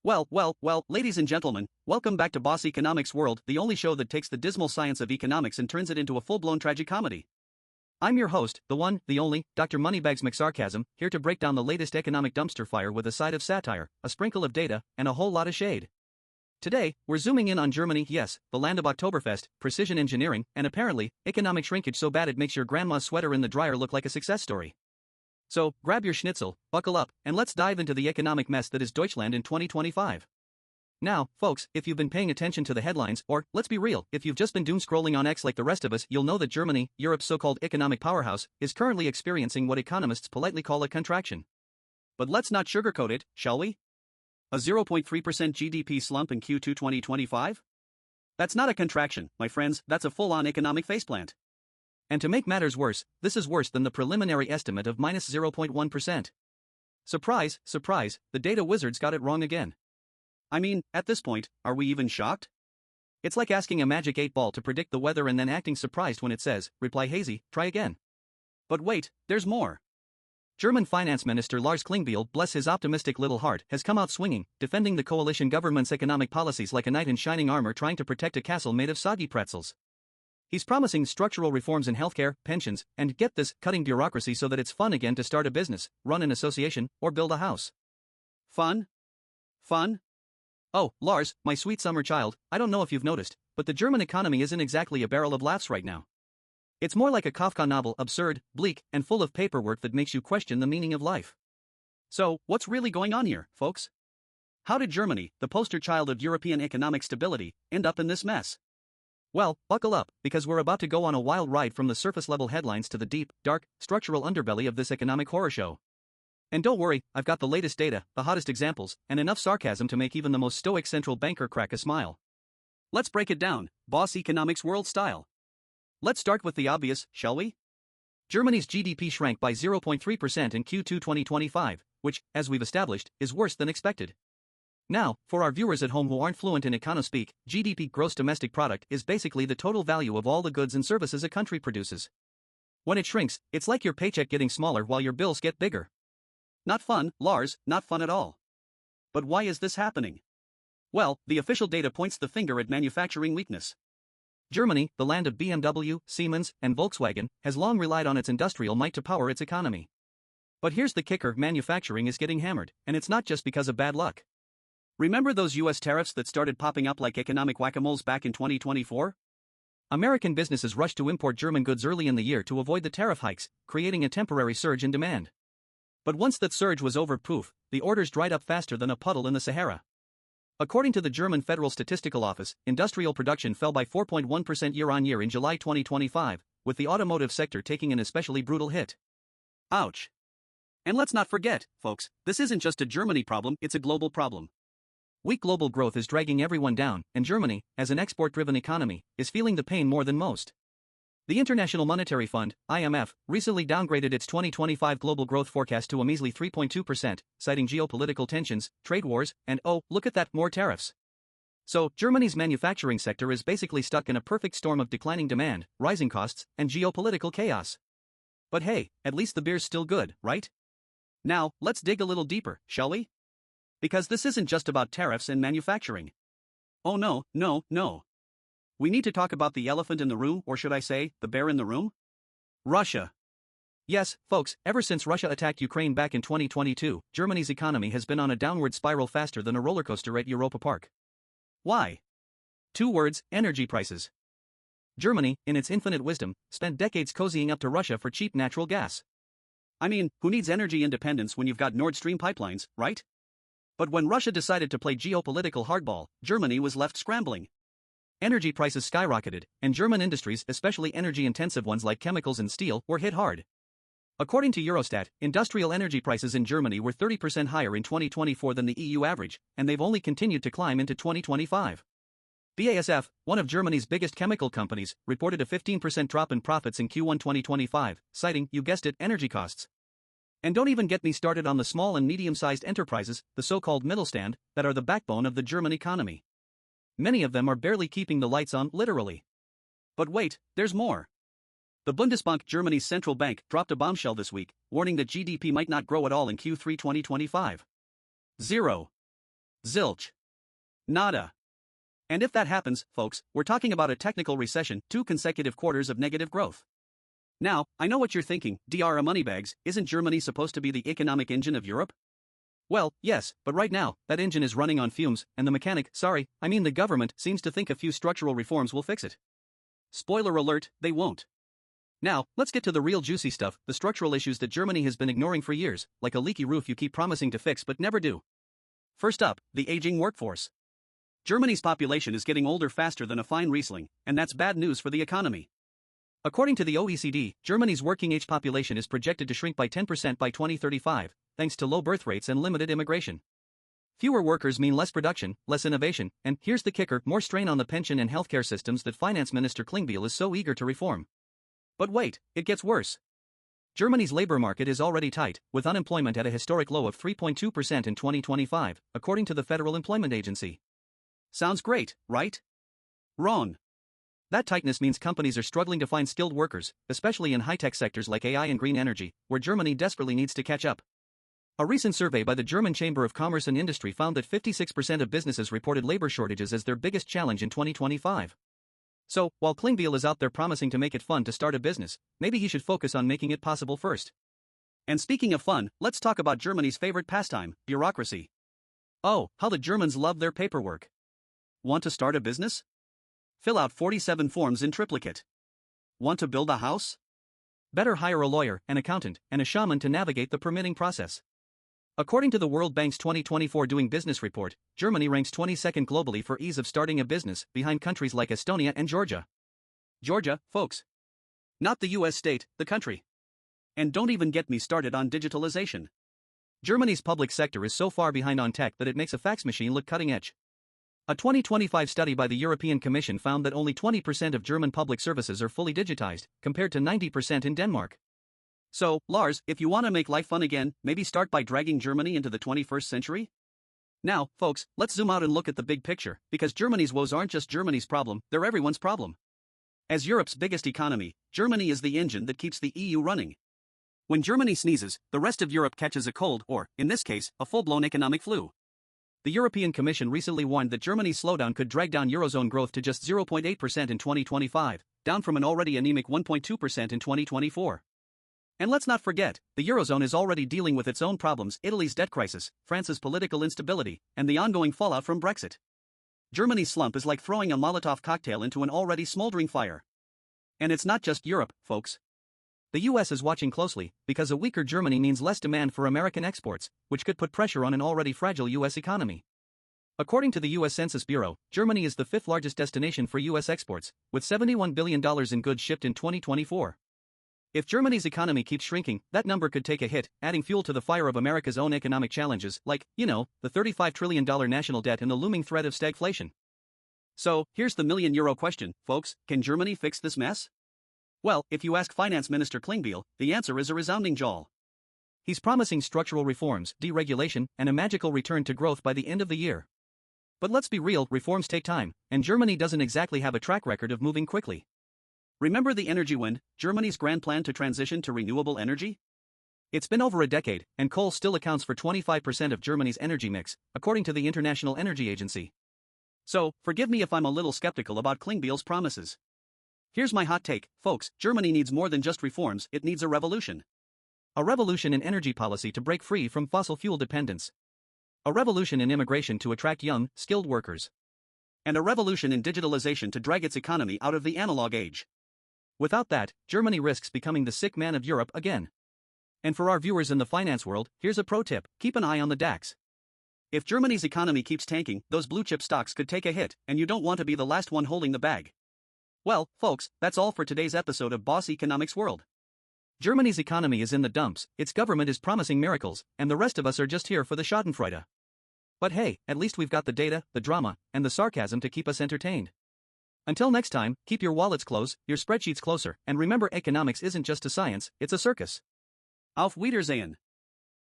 Well, ladies and gentlemen, welcome back to Boss Economics World, the only show that takes the dismal science of economics and turns it into a full-blown tragicomedy. I'm your host, the one, the only, Dr. Moneybags McSarcasm, here to break down the latest economic dumpster fire with a side of satire, a sprinkle of data, and a whole lot of shade. Today, we're zooming in on Germany, yes, the land of Oktoberfest, precision engineering, and apparently, economic shrinkage so bad it makes your grandma's sweater in the dryer look like a success story. So, grab your schnitzel, buckle up, and let's dive into the economic mess that is Deutschland in 2025. Now, folks, if you've been paying attention to the headlines, or, let's be real, if you've just been doom scrolling on X like the rest of us, you'll know that Germany, Europe's so-called economic powerhouse, is currently experiencing what economists politely call a contraction. But let's not sugarcoat it, shall we? A 0.3% GDP slump in Q2 2025? That's not a contraction, my friends, that's a full-on economic faceplant. And to make matters worse, this is worse than the preliminary estimate of minus 0.1%. Surprise, surprise, the data wizards got it wrong again. I mean, at this point, are we even shocked? It's like asking a magic 8-ball to predict the weather and then acting surprised when it says, reply hazy, try again. But wait, there's more. German Finance Minister Lars Klingbeil, bless his optimistic little heart, has come out swinging, defending the coalition government's economic policies like a knight in shining armor trying to protect a castle made of soggy pretzels. He's promising structural reforms in healthcare, pensions, and get this, cutting bureaucracy so that it's fun again to start a business, run an association, or build a house. Fun? Fun? Oh, Lars, my sweet summer child, I don't know if you've noticed, but the German economy isn't exactly a barrel of laughs right now. It's more like a Kafka novel, absurd, bleak, and full of paperwork that makes you question the meaning of life. So, what's really going on here, folks? How did Germany, the poster child of European economic stability, end up in this mess? Well, buckle up, because we're about to go on a wild ride from the surface-level headlines to the deep, dark, structural underbelly of this economic horror show. And don't worry, I've got the latest data, the hottest examples, and enough sarcasm to make even the most stoic central banker crack a smile. Let's break it down, Boss Economics World style. Let's start with the obvious, shall we? Germany's GDP shrank by 0.3% in Q2 2025, which, as we've established, is worse than expected. Now, for our viewers at home who aren't fluent in econospeak, GDP, gross domestic product, is basically the total value of all the goods and services a country produces. When it shrinks, it's like your paycheck getting smaller while your bills get bigger. Not fun, Lars, not fun at all. But why is this happening? Well, the official data points the finger at manufacturing weakness. Germany, the land of BMW, Siemens, and Volkswagen, has long relied on its industrial might to power its economy. But here's the kicker, manufacturing is getting hammered, and it's not just because of bad luck. Remember those US tariffs that started popping up like economic whack-a-moles back in 2024? American businesses rushed to import German goods early in the year to avoid the tariff hikes, creating a temporary surge in demand. But once that surge was over, poof, the orders dried up faster than a puddle in the Sahara. According to the German Federal Statistical Office, industrial production fell by 4.1% year-on-year in July 2025, with the automotive sector taking an especially brutal hit. Ouch. And let's not forget, folks, this isn't just a Germany problem, it's a global problem. Weak global growth is dragging everyone down, and Germany, as an export-driven economy, is feeling the pain more than most. The International Monetary Fund, IMF, recently downgraded its 2025 global growth forecast to a measly 3.2%, citing geopolitical tensions, trade wars, and oh, look at that, more tariffs. So, Germany's manufacturing sector is basically stuck in a perfect storm of declining demand, rising costs, and geopolitical chaos. But hey, at least the beer's still good, right? Now, let's dig a little deeper, shall we? Because this isn't just about tariffs and manufacturing. Oh no. We need to talk about the elephant in the room, or should I say, the bear in the room? Russia. Yes, folks, ever since Russia attacked Ukraine back in 2022, Germany's economy has been on a downward spiral faster than a roller coaster at Europa Park. Why? 2 words, energy prices. Germany, in its infinite wisdom, spent decades cozying up to Russia for cheap natural gas. I mean, who needs energy independence when you've got Nord Stream pipelines, right? But when Russia decided to play geopolitical hardball, Germany was left scrambling. Energy prices skyrocketed, and German industries, especially energy-intensive ones like chemicals and steel, were hit hard. According to Eurostat, industrial energy prices in Germany were 30% higher in 2024 than the EU average, and they've only continued to climb into 2025. BASF, one of Germany's biggest chemical companies, reported a 15% drop in profits in Q1 2025, citing, you guessed it, energy costs. And don't even get me started on the small and medium-sized enterprises, the so-called Mittelstand, that are the backbone of the German economy. Many of them are barely keeping the lights on, literally. But wait, there's more. The Bundesbank, Germany's central bank, dropped a bombshell this week, warning that GDP might not grow at all in Q3 2025. 0. Zilch. Nada. And if that happens, folks, we're talking about a technical recession, 2 consecutive quarters of negative growth. Now, I know what you're thinking, Dr. Moneybags, isn't Germany supposed to be the economic engine of Europe? Well, yes, but right now, that engine is running on fumes, and the government seems to think a few structural reforms will fix it. Spoiler alert, they won't. Now, let's get to the real juicy stuff, the structural issues that Germany has been ignoring for years, like a leaky roof you keep promising to fix but never do. First up, the aging workforce. Germany's population is getting older faster than a fine Riesling, and that's bad news for the economy. According to the OECD, Germany's working-age population is projected to shrink by 10% by 2035, thanks to low birth rates and limited immigration. Fewer workers mean less production, less innovation, and here's the kicker, more strain on the pension and healthcare systems that Finance Minister Klingbeil is so eager to reform. But wait, it gets worse. Germany's labor market is already tight, with unemployment at a historic low of 3.2% in 2025, according to the Federal Employment Agency. Sounds great, right? Wrong. That tightness means companies are struggling to find skilled workers, especially in high-tech sectors like AI and green energy, where Germany desperately needs to catch up. A recent survey by the German Chamber of Commerce and Industry found that 56% of businesses reported labor shortages as their biggest challenge in 2025. So, while Klingbeil is out there promising to make it fun to start a business, maybe he should focus on making it possible first. And speaking of fun, let's talk about Germany's favorite pastime, bureaucracy. Oh, how the Germans love their paperwork. Want to start a business? Fill out 47 forms in triplicate. Want to build a house? Better hire a lawyer, an accountant, and a shaman to navigate the permitting process. According to the World Bank's 2024 Doing Business report, Germany ranks 22nd globally for ease of starting a business, behind countries like Estonia and Georgia. Georgia, folks. Not the US state, the country. And don't even get me started on digitalization. Germany's public sector is so far behind on tech that it makes a fax machine look cutting edge. A 2025 study by the European Commission found that only 20% of German public services are fully digitized, compared to 90% in Denmark. So, Lars, if you want to make life fun again, maybe start by dragging Germany into the 21st century? Now, folks, let's zoom out and look at the big picture, because Germany's woes aren't just Germany's problem, they're everyone's problem. As Europe's biggest economy, Germany is the engine that keeps the EU running. When Germany sneezes, the rest of Europe catches a cold or, in this case, a full-blown economic flu. The European Commission recently warned that Germany's slowdown could drag down Eurozone growth to just 0.8% in 2025, down from an already anemic 1.2% in 2024. And let's not forget, the Eurozone is already dealing with its own problems, Italy's debt crisis, France's political instability, and the ongoing fallout from Brexit. Germany's slump is like throwing a Molotov cocktail into an already smoldering fire. And it's not just Europe, folks. The US is watching closely, because a weaker Germany means less demand for American exports, which could put pressure on an already fragile US economy. According to the US Census Bureau, Germany is the 5th largest destination for US exports, with $71 billion in goods shipped in 2024. If Germany's economy keeps shrinking, that number could take a hit, adding fuel to the fire of America's own economic challenges, like, the $35 trillion national debt and the looming threat of stagflation. So, here's the million-euro question, folks, can Germany fix this mess? Well, if you ask Finance Minister Klingbeil, the answer is a resounding jaw. He's promising structural reforms, deregulation, and a magical return to growth by the end of the year. But let's be real, reforms take time, and Germany doesn't exactly have a track record of moving quickly. Remember the energy wind, Germany's grand plan to transition to renewable energy? It's been over a decade, and coal still accounts for 25% of Germany's energy mix, according to the International Energy Agency. So, forgive me if I'm a little skeptical about Klingbeil's promises. Here's my hot take, folks, Germany needs more than just reforms, it needs a revolution. A revolution in energy policy to break free from fossil fuel dependence. A revolution in immigration to attract young, skilled workers. And a revolution in digitalization to drag its economy out of the analog age. Without that, Germany risks becoming the sick man of Europe again. And for our viewers in the finance world, here's a pro tip, keep an eye on the DAX. If Germany's economy keeps tanking, those blue-chip stocks could take a hit, and you don't want to be the last one holding the bag. Well, folks, that's all for today's episode of Boss Economics World. Germany's economy is in the dumps, its government is promising miracles, and the rest of us are just here for the schadenfreude. But hey, at least we've got the data, the drama, and the sarcasm to keep us entertained. Until next time, keep your wallets close, your spreadsheets closer, and remember economics isn't just a science, it's a circus. Auf Wiedersehen.